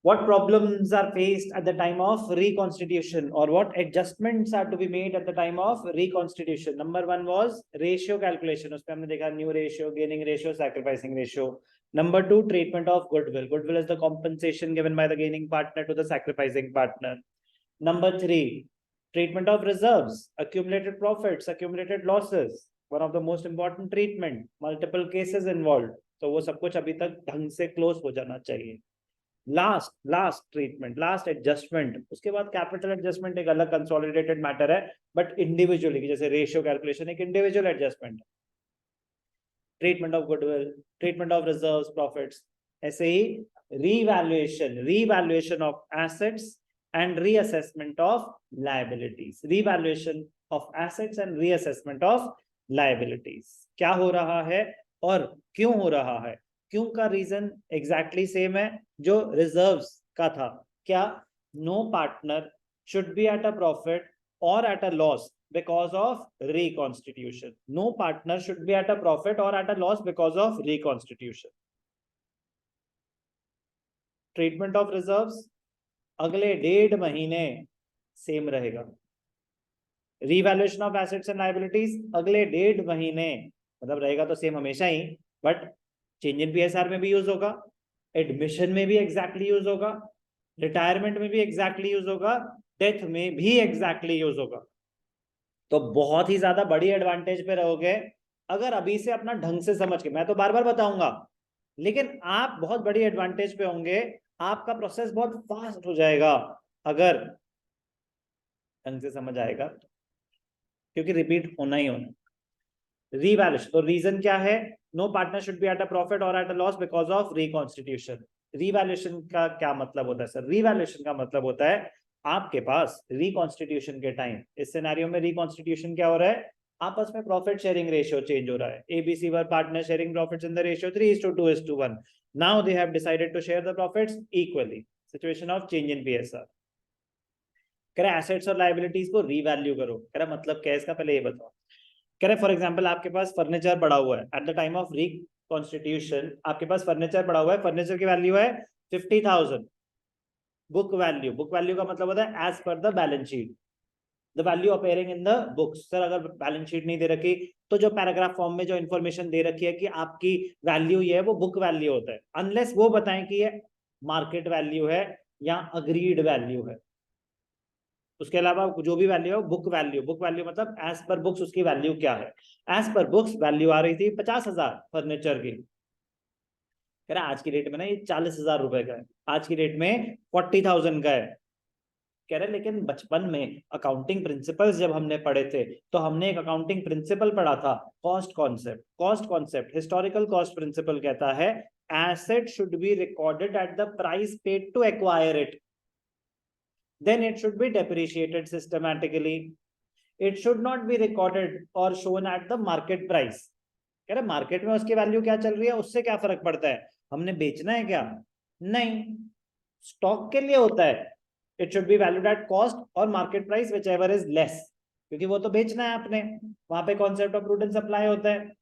What problems are faced at the time of reconstitution, or what adjustments are to be made at the time of reconstitution? Number one was ratio calculation. उसमें हमने देखा new ratio, gaining ratio, sacrificing ratio. Number two, treatment of goodwill. Goodwill is the compensation given by the gaining partner to the sacrificing partner. Number three, treatment of reserves, accumulated profits, accumulated losses. One of the most important treatment, multiple cases involved. तो वो सब कुछ अभी तक ढंग से close हो जाना चाहिए. लास्ट ट्रीटमेंट, लास्ट एडजस्टमेंट, उसके बाद कैपिटल एडजस्टमेंट एक अलग कंसोलिडेटेड मैटर है, बट इंडिविजुअली, जैसे रेशियो कैलकुलेशन एक इंडिविजुअल एडजस्टमेंट है. Treatment of goodwill, treatment of reserves, profits. ऐसे ही revaluation of assets and reassessment of liabilities. Revaluation of assets and reassessment of liabilities. क्या हो रहा है और क्यों हो रहा है? क्यों का रीजन एग्जैक्टली सेम है जो रिजर्व्स का था. क्या? No partner should be at a profit और at a loss because of reconstitution. No partner should be at a profit or at a loss because of reconstitution. Treatment of reserves अगले 1.5 महीने same रहेगा. Revaluation of assets and liabilities अगले 1.5 महीने, मतलब रहेगा तो same हमेशा ही, बट चेंज इन पीएसआर में भी यूज होगा, एडमिशन में भी एग्जैक्टली यूज होगा, रिटायरमेंट में भी एग्जैक्टली यूज होगा, डेथ में भी एग्जैक्टली यूज होगा. तो बहुत ही ज्यादा बड़ी एडवांटेज पे रहोगे अगर अभी से अपना ढंग से समझ के. मैं तो बार बार बताऊंगा, लेकिन आप बहुत बड़ी एडवांटेज पे होंगे. आपका प्रोसेस बहुत फास्ट हो जाएगा अगर ढंग से समझ आएगा, क्योंकि रिपीट होना ही होना. रीवैल्यूएशन, तो रीजन क्या है? No partner should be at a profit और at a loss because of reconstitution. Revaluation का क्या मतलब होता है सर? रीवैल्यूएशन का मतलब होता है आपके पास रिकॉन्स्टिट्यूशन के टाइम, इस सिनेरियो में रिकॉन्स्टिट्यूशन क्या हो रहा है? आपस में प्रॉफिट शेयरिंग रेशियो चेंज हो रहा है. ABC were partner sharing profits in the ratio 3:2:1. Now they have decided to share the profits equally. Situation of change in PSR. कह रहे एसेट्स और लायबिलिटीज को रीवैल्यू करो. कह रहा मतलब क्या है इसका, पहले ये बताओ. कह रहे फॉर एग्जांपल आपके पास फर्नीचर पड़ा हुआ है eight the time of reconstitution. आपके पास फर्नीचर पड़ा हुआ है, फर्नीचर की वैल्यू है 50,000. बुक वैल्यू का मतलब होता है as per the balance sheet, the value appearing in the books. Sir अगर बैलेंस शीट नहीं दे रखी तो जो पैराग्राफ फॉर्म में जो इन्फॉर्मेशन दे रखी है कि आपकी वैल्यू ये है, वो बुक वैल्यू होता है, अनलेस वो बताएं कि ये मार्केट वैल्यू है या अग्रीड वैल्यू है. उसके अलावा जो भी वैल्यू है बुक वैल्यू. बुक वैल्यू मतलब एज पर बुक्स उसकी वैल्यू क्या है. एज पर बुक्स वैल्यू आ रही थी 50,000 फर्नीचर की. कह रहा आज की डेट में ना ये 40,000 रुपए का है, आज की डेट में 40,000 का है. कह रहे लेकिन बचपन में अकाउंटिंग प्रिंसिपल्स जब हमने पढ़े थे तो हमने एक अकाउंटिंग प्रिंसिपल पढ़ा था, cost concept. Cost concept, historical cost principle कहता है asset should be recorded at the price paid to acquire it, then it should be depreciated systematically. It should not be recorded or shown at the market price. कह रहे market में उसकी value क्या चल रही है उससे क्या फर्क पड़ता है? हमने बेचना है क्या? नहीं, स्टॉक के लिए होता है. It should be valued at cost और market price whichever is less, क्योंकि वो तो बेचना है आपने. वहां पे कॉन्सेप्ट ऑफ प्रूडेंस अप्लाई होता है,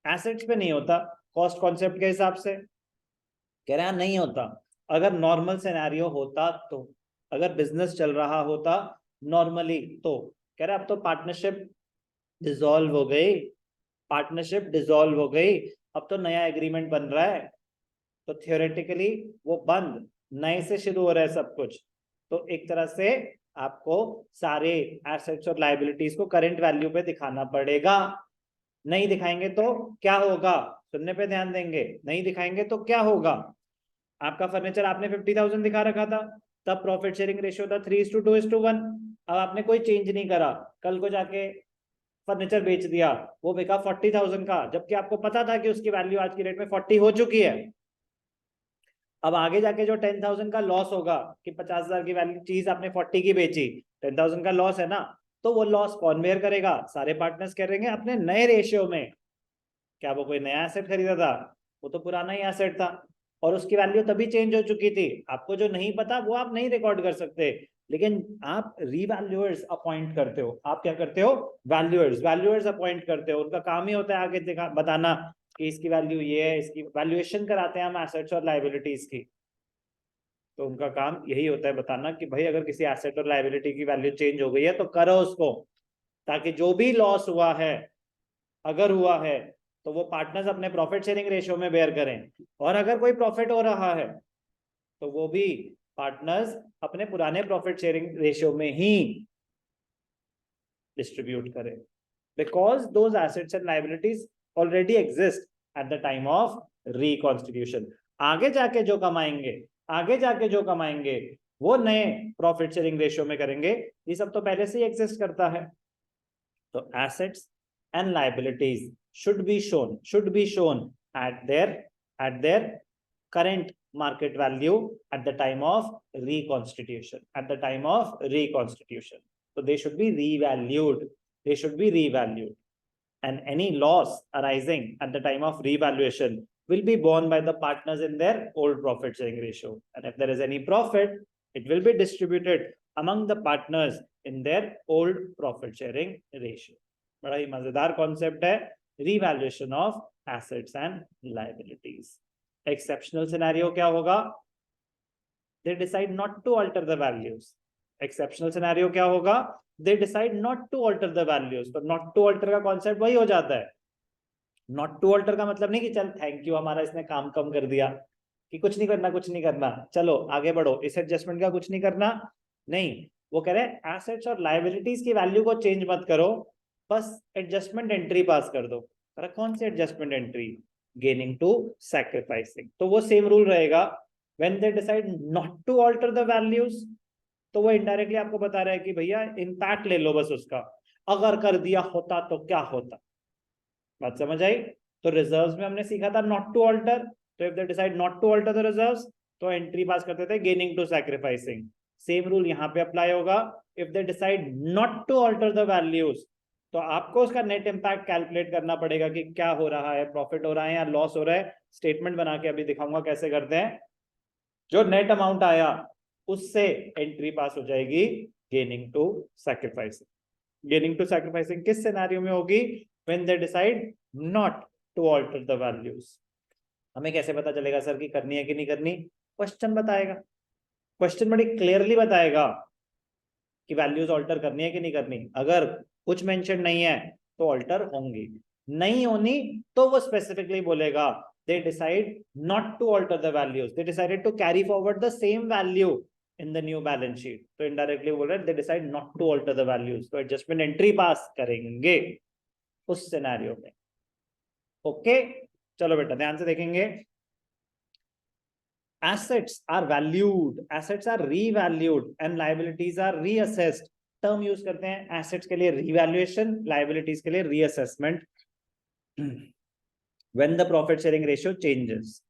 एसेट्स पे नहीं होता कॉस्ट कॉन्सेप्ट के हिसाब से. कह रहे हैं नहीं होता. अगर नॉर्मल सिनेरियो होता तो, अगर बिजनेस चल रहा होता नॉर्मली तो. कह रहे अब तो पार्टनरशिप डिसॉल्व हो गई, पार्टनरशिप डिसॉल्व हो गई, अब तो नया एग्रीमेंट बन रहा है, तो थियोरेटिकली वो बंद, नए से शुरू हो रहा है सब कुछ. तो एक तरह से आपको सारे एसेट्स और लायबिलिटीज को करंट वैल्यू पे दिखाना पड़ेगा. नहीं दिखाएंगे तो क्या होगा? सुनने पे ध्यान देंगे. नहीं दिखाएंगे तो क्या होगा? आपका फर्नीचर आपने 50,000 दिखा रखा था, तब प्रॉफिट शेयरिंग रेशियो था 3:2:1. अब आपने कोई चेंज नहीं करा, कल को जाके फर्नीचर बेच दिया, वो बिका 40,000 का, जबकि आपको पता था कि उसकी वैल्यू आज की डेट में 40 हो चुकी है. अब आगे जाके जो 10,000 का लॉस होगा कि 50,000 की वैल्यू चीज आपने 40 की बेची, 10,000 का लॉस है ना, तो वो लॉस कौन बेयर करेगा? सारे पार्टनर्स करेंगे अपने नए रेशियो में. क्या वो कोई नया एसेट खरीदा था? वो तो पुराना ही एसेट था और उसकी वैल्यू तभी चेंज हो चुकी थी. आपको जो नहीं पता वो आप नहीं रिकॉर्ड कर सकते, लेकिन आप रीवैल्यूअर्स अपॉइंट करते हो. आप क्या करते हो? वैल्यूअर्स अपॉइंट करते हो. उनका काम ही होता है आगे बताना कि इसकी वैल्यू ये है, इसकी वैल्यूएशन कराते हैं हम एसेट्स और लायबिलिटीज की. तो उनका काम यही होता है बताना कि भाई अगर किसी एसेट और लायबिलिटी की वैल्यू चेंज हो गई है तो करो उसको, ताकि जो भी लॉस हुआ है अगर हुआ है तो वो पार्टनर्स अपने प्रॉफिट शेयरिंग रेशियो में बेयर करें, और अगर कोई प्रॉफिट हो रहा है तो वो भी पार्टनर्स अपने पुराने प्रॉफिट शेयरिंग रेशियो में ही डिस्ट्रीब्यूट करें, because those assets and liabilities already exist at the time of reconstitution. आगे जाके जो कमाएंगे, आगे जाके जो कमाएंगे वो नए प्रॉफिट शेयरिंग रेशियो में करेंगे, ये सब तो पहले से ही एग्जिस्ट करता है। तो assets and liabilities should be shown at their current market value at the time of reconstitution, so they should be revalued, and any loss arising at the time of revaluation will be borne by the partners in their old profit sharing ratio, and if there is any profit it will be distributed among the partners in their old profit sharing ratio। बड़ा ही मजेदार concept है, revaluation of assets and liabilities। exceptional scenario क्या होगा? they decide not to alter the values। exceptional scenario क्या होगा? they decide not to alter the values। तो not to alter का कॉन्सेप्ट वही हो जाता है। not to alter का मतलब नहीं कि चल थैंक यू हमारा इसने काम कम कर दिया, कि कुछ नहीं करना चलो आगे बढ़ो, इस एडजस्टमेंट का कुछ नहीं करना, नहीं, वो कह रहे एसेट्स और लायबिलिटीज की वैल्यू को चेंज मत करो, बस एडजस्टमेंट एंट्री पास कर दो। कौन सी adjustment entry? Gaining to sacrificing. तो वो सेम रूल रहेगा, when they decide not to alter the values, तो वो इनडायरेक्टली आपको बता रहा है कि भैया इम्पैक्ट ले लो बस उसका, अगर कर दिया होता तो क्या होता। बात समझ आई? तो रिजर्व्स में हमने सीखा था नॉट टू ऑल्टर, तो if they decide not to alter the reserves तो एंट्री पास करते थे gaining to sacrificing. Same rule यहाँ पे अप्लाई होगा, if they decide not to alter the values तो आपको उसका नेट इंपैक्ट कैलकुलेट करना पड़ेगा कि क्या हो रहा है, प्रॉफिट हो रहा है या लॉस हो रहा है। स्टेटमेंट बना के अभी दिखाऊंगा कैसे करते हैं। जो नेट अमाउंट आया उससे एंट्री पास हो जाएगी gaining to sacrificing. Gaining to sacrificing किस सिनेरियो में होगी? When they decide not to alter the values. हमें कैसे पता चलेगा सर कि करनी है कि नहीं करनी? क्वेश्चन बताएगा, क्वेश्चन बड़ी क्लियरली बताएगा कि वैल्यूज ऑल्टर करनी है कि नहीं करनी। अगर कुछ मेंशन नहीं है तो ऑल्टर होंगी, नहीं होनी तो वो स्पेसिफिकली बोलेगा they decide not to alter the values, they decided to carry forward the same value in the new balance sheet, तो indirectly बोल रहे they decide not to alter the values, तो एडजस्टमेंट एंट्री पास करेंगे उस scenario में। Okay चलो बेटा ध्यान से देखेंगे। assets are valued, assets are revalued and liabilities are reassessed। Term use करते हैं एसेट्स के लिए रिवैल्यूएशन, लायबिलिटीज के लिए reassessment. when the profit sharing ratio changes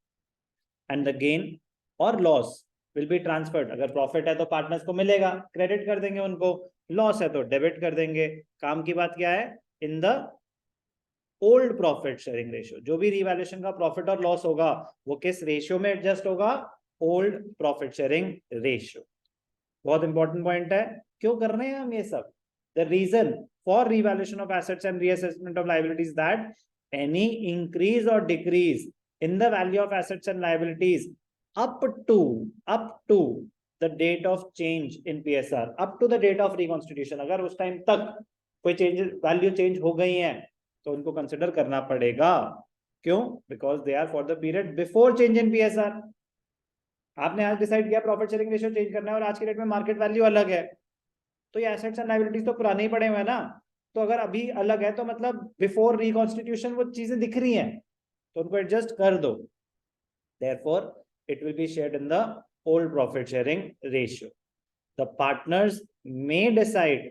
and the gain or loss will be transferred। अगर प्रॉफिट है तो partners को मिलेगा, क्रेडिट कर देंगे उनको, लॉस है तो डेबिट कर देंगे। काम की बात क्या है? In the old profit sharing ratio, जो भी रिवैल्यूएशन का प्रॉफिट और लॉस होगा वो किस रेशियो में एडजस्ट होगा? Old profit sharing ratio. बहुत इंपॉर्टेंट पॉइंट है। क्यों कर रहे हैं हम ये सब? The reason for revaluation of assets and reassessment of liabilities that any increase or decrease in the value of assets and liabilities up to the date of change in PSR, up to the date of reconstitution, अगर उस time तक कोई change value change हो गई है तो उनको consider करना पड़ेगा। क्यों? Because they are for the period before change in PSR। आपने आज डिसाइड किया प्रॉफिट शेयरिंग रेशियो चेंज करना है और आज के डेट में मार्केट वैल्यू अलग है, तो ये एसेट्स एंड लायबिलिटीज तो पुराने ही पड़े हुए हैं ना, तो अगर अभी अलग है तो मतलब बिफोर रिकॉन्स्टिट्यूशन वो चीजें दिख रही हैं तो उनको एडजस्ट कर दो। Therefore, it will be shared in the old profit sharing ratio. The partners may decide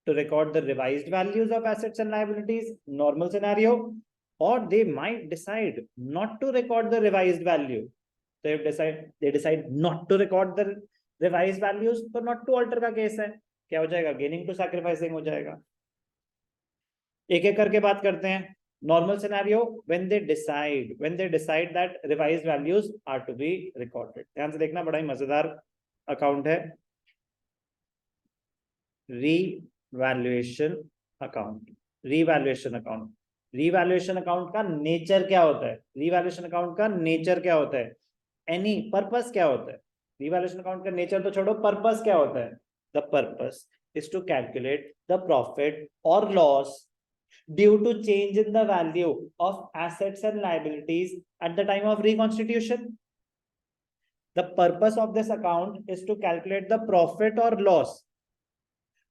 to record the revised values of assets and liabilities, normal scenario, or they might decide not to record the revised value. So if they decide not to record the revised values, तो not to alter का case है, क्या हो जाएगा? Gaining to sacrificing हो जाएगा। एक एक करके बात करते हैं। Normal scenario, when they decide that revised values are to be recorded. ध्यान से देखना, बड़ा ही मजेदार अकाउंट है रीवैल्यूएशन अकाउंट। रीवैल्यूएशन अकाउंट का नेचर क्या होता है? रीवैल्यूएशन अकाउंट का नेचर क्या होता है? एनी पर्पस क्या होता है? रिवैल्यूएशन अकाउंट का नेचर तो छोड़ो, पर्पस क्या होता है? The purpose is to calculate the profit और loss due to change in the value of assets and liabilities at the time of reconstitution. The purpose of this account is to calculate the profit or loss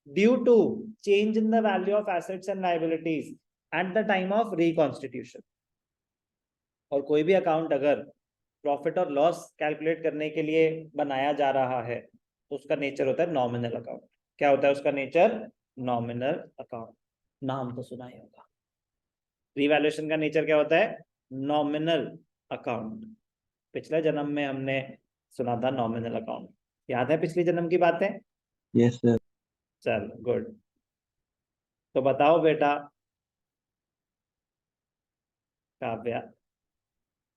due to change in the value of assets and liabilities at the time of reconstitution. और कोई भी account अगर profit और loss calculate करने के लिए बनाया जा रहा है तो उसका नेचर होता है नॉमिनल अकाउंट. क्या होता है उसका नेचर? Nominal account. नाम तो सुना ही होगा. रिवैल्यूएशन का नेचर क्या होता है? Nominal account. पिछले जन्म में हमने सुना था नॉमिनल अकाउंट. याद है पिछले जन्म की बातें? Yes sir. चल गुड. तो बताओ बेटा काव्या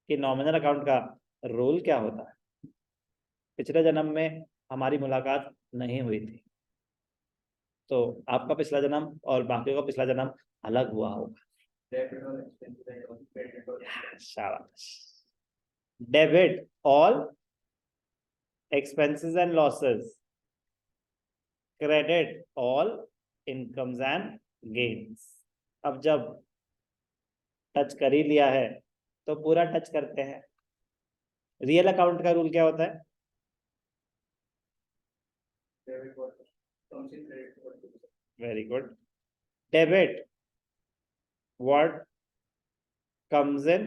कि नॉमिनल अकाउंट का रोल क्या होता है? पिछले जन्म में हमारी मुलाकात नहीं हुई थी, तो आपका पिछला जन्म और बाकी का पिछला जन्म अलग हुआ होगा. शाबाश. Debit all expenses and losses, credit all incomes and gains. अब जब टच कर ही लिया है तो पूरा टच करते हैं. रियल अकाउंट का रूल क्या होता है? Very good. Debit what comes in,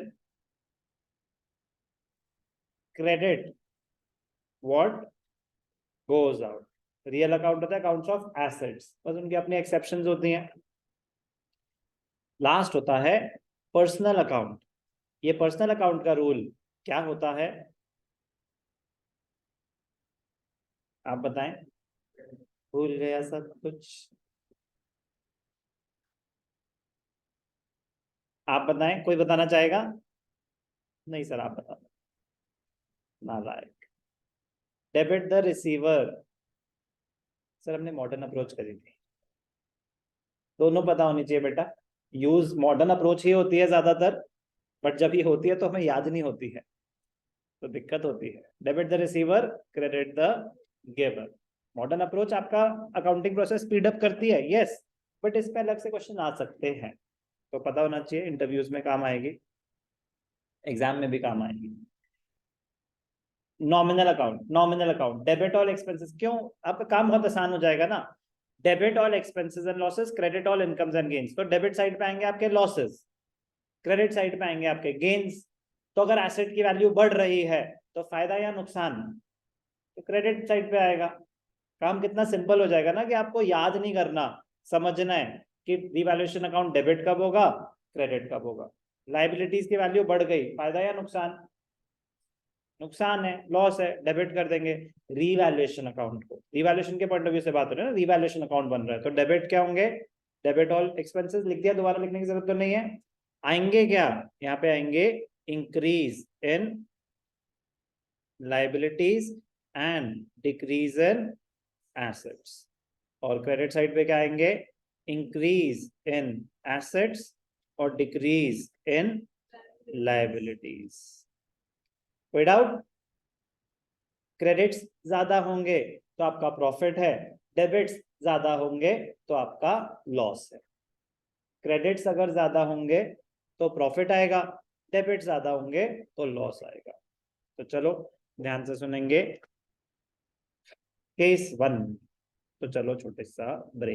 credit what goes out. Real account होता है अकाउंट्स ऑफ एसेट्स, बस उनकी अपनी एक्सेप्शंस होती हैं. लास्ट होता है पर्सनल अकाउंट. ये पर्सनल अकाउंट का रूल क्या होता है? आप बताएं. भूल गया सब कुछ. आप बताएं. कोई बताना चाहेगा? नहीं सर आप बता. नालायक. Debit the receiver. सर हमने मॉडर्न अप्रोच करी थी. दोनों पता होनी चाहिए बेटा. यूज मॉडर्न अप्रोच ही होती है ज्यादातर, बट जब ये होती है तो हमें याद नहीं होती है, तो दिक्कत होती है. Debit the receiver, credit the giver. Modern approach आपका अकाउंटिंग प्रोसेस स्पीड अप करती है, यस, बट इस पे अलग से क्वेश्चन आ सकते हैं, तो पता होना चाहिए. इंटरव्यूज में काम आएगी, एग्जाम में भी काम आएगी. Nominal account. Nominal account debit all expenses. क्यों? आपका काम बहुत आसान हो जाएगा ना. Debit all expenses and losses, credit all incomes and gains. तो डेबिट साइड पे आएंगे आपके लॉसेस, क्रेडिट साइड पे आएंगे आपके गेन्स. तो अगर एसेट की वैल्यू बढ़ रही है तो फायदा या नुकसान? तो क्रेडिट साइड पे आएगा. काम कितना सिंपल हो जाएगा ना कि आपको याद नहीं करना, समझना है कि रिवैल्यूएशन अकाउंट डेबिट कब होगा, क्रेडिट कब होगा. लायबिलिटीज की वैल्यू बढ़ गई, फायदा या नुकसान? नुकसान है, लॉस है, डेबिट कर देंगे. रिवैल्यूएशन अकाउंट को, रिवैल्यूएशन के पॉइंट ऑफ व्यू से बात हो रही है ना, रिवैल्यूएशन अकाउंट बन रहा है, तो डेबिट क्या होंगे? Debit all expenses. लिख दिया, दोबारा लिखने की जरूरत तो नहीं है. आएंगे क्या? यहाँ पे आएंगे increase in liabilities and decrease in assets. और क्रेडिट साइड पे क्या आएंगे? इंक्रीज इन एसेट्स और डिक्रीज इन लायबिलिटीज. कोई डाउट? क्रेडिट्स ज्यादा होंगे तो आपका प्रॉफिट है, डेबिट्स ज्यादा होंगे तो आपका लॉस है. क्रेडिट्स अगर ज्यादा होंगे तो प्रॉफिट आएगा, डेबिट ज्यादा होंगे तो लॉस आएगा. तो चलो ध्यान से सुनेंगे केस 1. तो चलो छोटे सा ब्रेक.